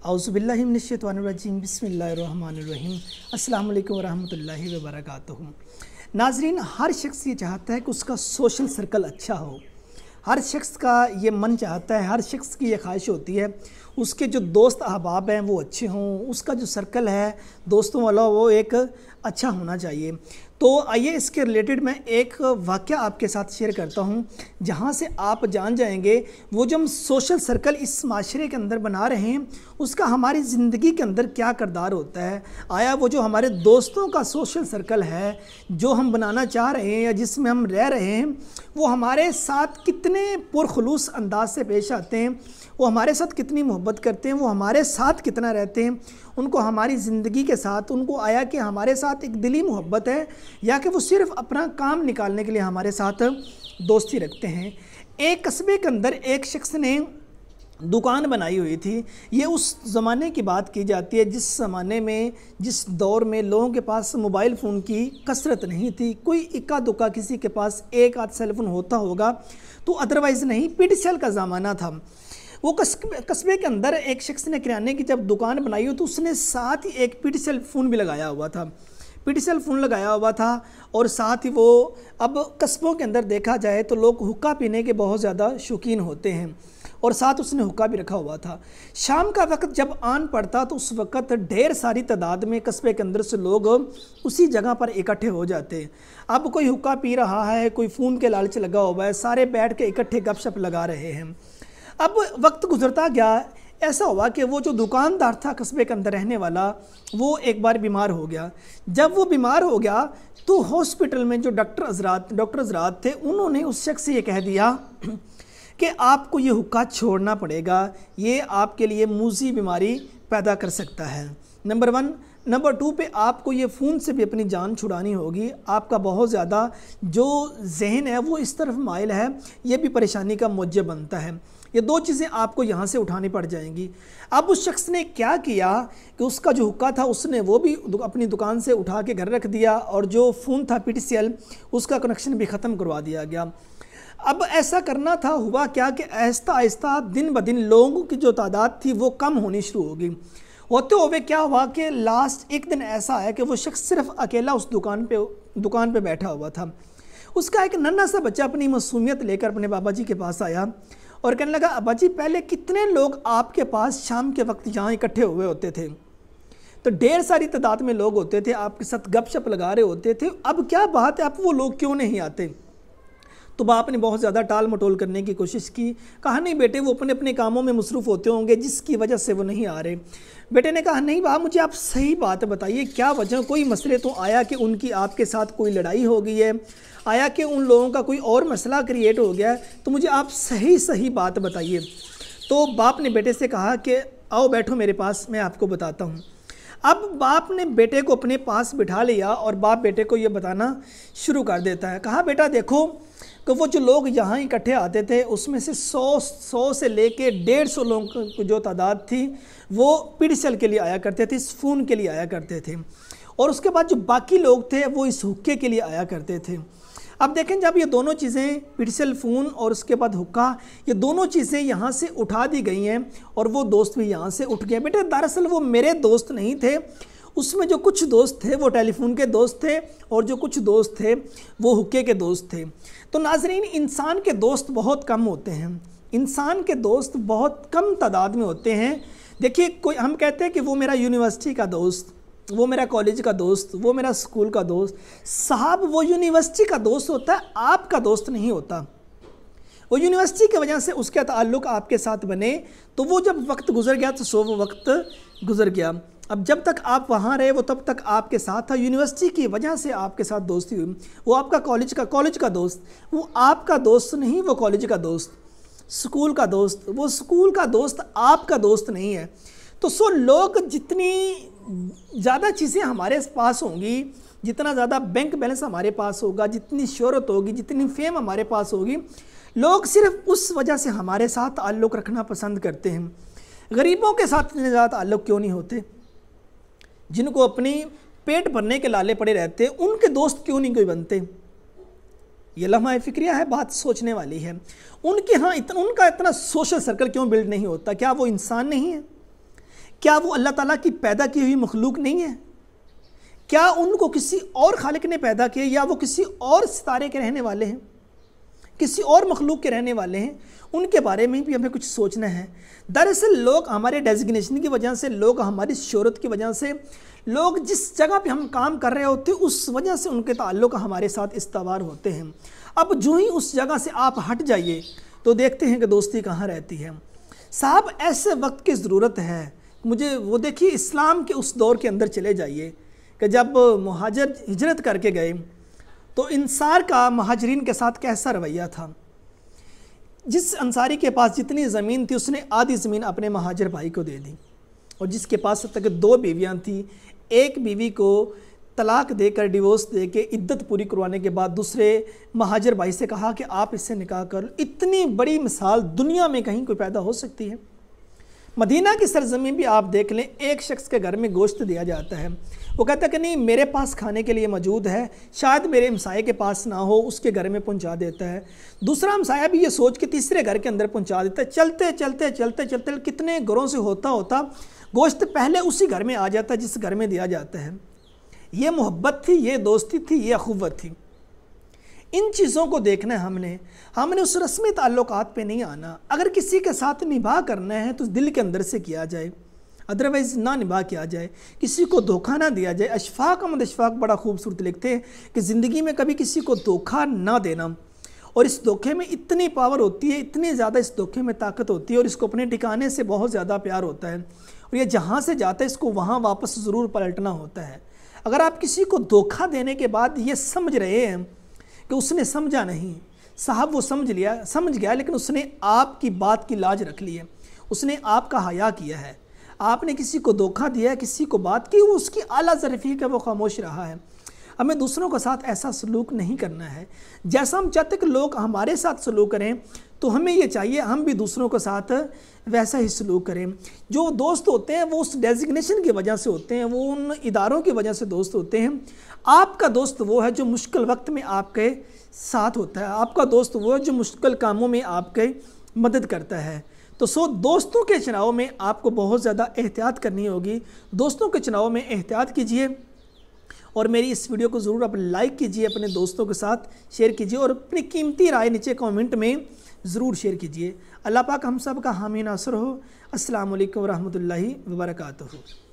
औज़ुबिल्लाहि मिनश्शैतानिर्रजीम बिस्मिल्लाहिर्रहमानिर्रहीम अस्सलामु अलैकुम वरहमतुल्लाहि वबरकातुहू। नाज़रीन, हर शख्स ये चाहता है कि उसका सोशल सर्कल अच्छा हो। हर शख्स का ये मन चाहता है, हर शख्स की ये ख्वाहिश होती है उसके जो दोस्त अहबाब हैं वो अच्छे हों, उसका जो सर्कल है दोस्तों वाला वो एक अच्छा होना चाहिए। तो आइए इसके रिलेटेड मैं एक वाक़या आपके साथ शेयर करता हूं, जहां से आप जान जाएंगे वो जो हम सोशल सर्कल इस माशरे के अंदर बना रहे हैं उसका हमारी ज़िंदगी के अंदर क्या किरदार होता है। आया वो जो हमारे दोस्तों का सोशल सर्कल है जो हम बनाना चाह रहे हैं या जिसमें हम रह रहे हैं वो हमारे साथ कितने पुरखुलूस अंदाज से पेश आते हैं, वो हमारे साथ कितनी मोहब्बत करते हैं, वो हमारे साथ कितना रहते हैं, उनको हमारी ज़िंदगी के साथ उनको आया कि हमारे साथ एक दिली मोहब्बत है या कि वो सिर्फ़ अपना काम निकालने के लिए हमारे साथ दोस्ती रखते हैं। एक कस्बे के अंदर एक शख्स ने दुकान बनाई हुई थी। ये उस ज़माने की बात की जाती है जिस ज़माने में, जिस दौर में लोगों के पास मोबाइल फ़ोन की कसरत नहीं थी। कोई इक्का दुक्का किसी के पास एक आध सेल फ़ोन होता होगा तो अदरवाइज़ नहीं, पिटसेल का ज़माना था। वो कस्बे के अंदर एक शख्स ने किराने की जब दुकान बनाई हो तो उसने साथ ही एक पिटसेल फ़ोन भी लगाया हुआ था, पिटसेल फ़ोन लगाया हुआ था। और साथ ही वो, अब कस्बों के अंदर देखा जाए तो लोग हुक्का पीने के बहुत ज़्यादा शौकीन होते हैं और साथ उसने हुक्का भी रखा हुआ था। शाम का वक्त जब आन पड़ता तो उस वक्त ढेर सारी तादाद में कस्बे के अंदर से लोग उसी जगह पर इकट्ठे हो जाते। अब कोई हुक्का पी रहा है, कोई फ़ोन के लालच लगा हुआ है, सारे बैठ के इकट्ठे गपशप लगा रहे हैं। अब वक्त गुजरता गया, ऐसा हुआ कि वो जो दुकानदार था कस्बे के अंदर रहने वाला वो एक बार बीमार हो गया। जब वो बीमार हो गया तो हॉस्पिटल में जो डॉक्टर हज़रात थे उन्होंने उस शख्स से ये कह दिया कि आपको ये हुक्का छोड़ना पड़ेगा, ये आपके लिए मूज़ी बीमारी पैदा कर सकता है। नंबर 1। नंबर 2 पे आपको ये फ़ोन से भी अपनी जान छुड़ानी होगी। आपका बहुत ज़्यादा जो जहन है वो इस तरफ माइल है, ये भी परेशानी का मुजब बनता है। ये दो चीज़ें आपको यहाँ से उठानी पड़ जाएंगी। अब उस शख्स ने क्या किया कि उसका जो हुक्का था उसने वो भी अपनी दुकान से उठा के घर रख दिया और जो फ़ोन था पिटसेल उसका कनेक्शन भी ख़त्म करवा दिया गया। अब ऐसा करना था, हुआ क्या कि आहिस्ता आहिस्ता दिन ब दिन लोगों की जो तादाद थी वो कम होनी शुरू हो गई। होते हुए क्या हुआ कि लास्ट एक दिन ऐसा है कि वो शख्स सिर्फ अकेला उस दुकान पे बैठा हुआ था। उसका एक नन्हा सा बच्चा अपनी मासूमियत लेकर अपने बाबा जी के पास आया और कहने लगा, अब्बा जी पहले कितने लोग आपके पास शाम के वक्त यहाँ इकट्ठे हुए होते थे, तो ढेर सारी तादाद में लोग होते थे, आपके साथ गपशप लगा रहे होते थे, अब क्या बात है, अब वो लोग क्यों नहीं आते? तो बाप ने बहुत ज़्यादा टाल मटोल करने की कोशिश की। कहा नहीं बेटे, वो अपने अपने कामों में मसरूफ़ होते होंगे जिसकी वजह से वो नहीं आ रहे। बेटे ने कहा नहीं बाप, मुझे आप सही बात बताइए, क्या वजह, कोई मसले तो आया कि उनकी आपके साथ कोई लड़ाई हो गई है, आया कि उन लोगों का कोई और मसला क्रिएट हो गया है, तो मुझे आप सही बात बताइए। तो बाप ने बेटे से कहा कि आओ बैठो मेरे पास, मैं आपको बताता हूँ। अब बाप ने बेटे को अपने पास बिठा लिया और बाप बेटे को ये बताना शुरू कर देता है। कहा बेटा देखो कि वो जो लोग यहाँ इकट्ठे आते थे उसमें से 100 से लेके 150 लोगों की जो तादाद थी वो पिटसेल के लिए आया करते थे, इस फ़ोन के लिए आया करते थे, और उसके बाद जो बाकी लोग थे वो इस हुक्के के लिए आया करते थे। अब देखें, जब ये दोनों चीज़ें, पिटसेल फ़ोन और उसके बाद हुक्का, ये दोनों चीज़ें यहाँ से उठा दी गई हैं और वो दोस्त भी यहाँ से उठ गए। बेटे दरअसल वो मेरे दोस्त नहीं थे, उसमें जो कुछ दोस्त थे वो टेलीफोन के दोस्त थे और जो कुछ दोस्त थे वो हुक्के के दोस्त थे। तो नाजरीन, इंसान के दोस्त बहुत कम होते हैं, इंसान के दोस्त बहुत कम तादाद में होते हैं। देखिए, कोई हम कहते हैं कि वो मेरा यूनिवर्सिटी का दोस्त, वो मेरा कॉलेज का दोस्त, वो मेरा स्कूल का दोस्त। साहब वो यूनिवर्सिटी का दोस्त होता है, आपका दोस्त नहीं होता। वो यूनिवर्सिटी की वजह से उसके ताल्लुक़ आपके साथ बने, तो वो जब वक्त गुजर गया तो सो वो वक्त गुजर गया। अब जब तक आप वहाँ रहे वो तब तक आपके साथ था, यूनिवर्सिटी की वजह से आपके साथ दोस्ती हुई। वो आपका कॉलेज का दोस्त, वो आपका दोस्त नहीं, वो कॉलेज का दोस्त, स्कूल का दोस्त, वो स्कूल का दोस्त आपका दोस्त नहीं है। तो सो लोग, जितनी ज़्यादा चीज़ें हमारे पास होंगी, जितना ज़्यादा बैंक बैलेंस हमारे पास होगा, जितनी शोहरत होगी, जितनी फेम हमारे पास होगी, लोग सिर्फ उस वजह से हमारे साथ ताल्लुक़ रखना पसंद करते हैं। गरीबों के साथ इतने ज़्यादा ताल्लुक़ क्यों नहीं होते? जिनको अपनी पेट भरने के लाले पड़े रहते हैं उनके दोस्त क्यों नहीं कोई बनते? ये लम्हा फ़िक्रिया है, बात सोचने वाली है। उनके यहाँ उनका इतना सोशल सर्कल क्यों बिल्ड नहीं होता? क्या वो इंसान नहीं है? کیا وہ اللہ تعالیٰ کی پیدا کی ہوئی مخلوق نہیں ہے؟ کیا ان کو کسی اور خالق نے پیدا کیا، یا وہ کسی اور ستارے کے رہنے والے ہیں، کسی اور مخلوق کے رہنے والے ہیں؟ ان کے بارے میں بھی ہمیں کچھ سوچنا ہے۔ دراصل لوگ ہمارے ڈیزگنیشن کی وجہ سے، لوگ ہماری شہرت کی وجہ سے، لوگ جس جگہ پہ ہم کام کر رہے ہوتے ہیں اس وجہ سے ان کے تعلق ہمارے ساتھ استوار ہوتے ہیں۔ اب جو ہی اس جگہ سے آپ ہٹ جائیے تو دیکھتے ہیں کہ دوستی کہاں رہتی ہے۔ صاحب ایسے وقت کی ضرورت ہے، مجھے وہ دیکھیے اسلام کے اس دور کے اندر چلے جائیے کہ جب مہاجر ہجرت کر کے گئے تو انصار کا مہاجرین کے ساتھ کیسا رویہ تھا۔ جس انصاری کے پاس جتنی زمین تھی اس نے آدھی زمین اپنے مہاجر بھائی کو دے دی، اور جس کے پاس تک 2 بیویاں تھیں، ایک بیوی کو طلاق دے کر ڈیورس دے کے عدت پوری کروانے کے بعد دوسرے مہاجر بھائی سے کہا کہ آپ اس سے نکاح کر لو۔ اتنی بڑی مثال دنیا میں کہیں کوئی پیدا ہو سکتی ہے؟ مدینہ کی سرزمین بھی آپ دیکھ لیں، ایک شخص کے گھر میں گوشت دیا جاتا ہے، وہ کہتا ہے کہ نہیں میرے پاس کھانے کے لیے موجود ہے، شاید میرے ہمسائے کے پاس نہ ہو، اس کے گھر میں پہنچا دیتا ہے۔ دوسرا ہمسایہ بھی یہ سوچ کے تیسرے گھر کے اندر پہنچا دیتا ہے۔ چلتے چلتے چلتے چلتے کتنے گھروں سے ہوتا گوشت پہلے اسی گھر میں آ جاتا ہے جس گھر میں دیا جاتا ہے۔ یہ محبت تھی، یہ دوستی تھی، یہ اخوت تھی۔ ان چیزوں کو دیکھنا ہے ہم نے اس رسمی تعلقات پہ نہیں آنا۔ اگر کسی کے ساتھ نباہ کرنا ہے تو دل کے اندر سے کیا جائے، ادروائز نہ نباہ کیا جائے، کسی کو دھوکہ نہ دیا جائے۔ اشفاق احمد اشفاق بڑا خوبصورت لکھتے ہیں کہ زندگی میں کبھی کسی کو دھوکہ نہ دینا، اور اس دھوکے میں اتنی پاور ہوتی ہے، اتنی زیادہ اس دھوکے میں طاقت ہوتی ہے، اور اس کو اپنے ٹھکانے سے بہت زیادہ پیار ہوتا ہے، اور یہ جہاں سے جاتا ہے اس کو وہاں واپس ضرور پلٹنا ہوتا ہے۔ اگر آپ کسی کو دھوکہ دینے کے بعد یہ سمجھ رہے ہیں کہ اس نے سمجھا نہیں، صاحب وہ سمجھ گیا لیکن اس نے آپ کی بات کی لاج رکھ لی ہے، اس نے آپ کا حیا کیا ہے۔ آپ نے کسی کو دھوکہ دیا ہے، کسی کو بات کی، وہ اس کی اعلیٰ ظرفیت ہے، وہ خاموش رہا ہے۔ ہمیں دوسروں کے ساتھ ایسا سلوک نہیں کرنا ہے۔ جیسا ہم چاہتے کہ لوگ ہمارے ساتھ سلوک کریں تو ہمیں یہ چاہیے ہم بھی دوسروں کے ساتھ ویسا ہی سلوک کریں۔ جو دوست ہوتے ہیں وہ اس ڈیزگنیشن کی وجہ سے ہوتے ہیں، وہ ان اداروں کی وجہ سے دوست ہوتے ہیں۔ آپ کا دوست وہ ہے جو مشکل وقت میں آپ کے ساتھ ہوتا ہے، آپ کا دوست وہ ہے جو مشکل کاموں میں آپ کی مدد کرتا ہے۔ تو دوستوں کے چناؤ میں آپ کو بہت زیادہ احتیاط کرنی ہوگی۔ دوستوں کے چناؤ میں احتیاط کیجئے، اور میری اس ویڈیو کو ضرور آپ لائک کیجئے، اپنے دوستوں کے ساتھ شیئر کیجئے، اور اپنی قیمتی رائے نیچے کامنٹ میں ضرور شیئر کیجئے۔ اللہ پاک ہم سب کا حامی ناصر ہو۔ السلام علیکم ورحمۃ اللہ وبرکاتہ۔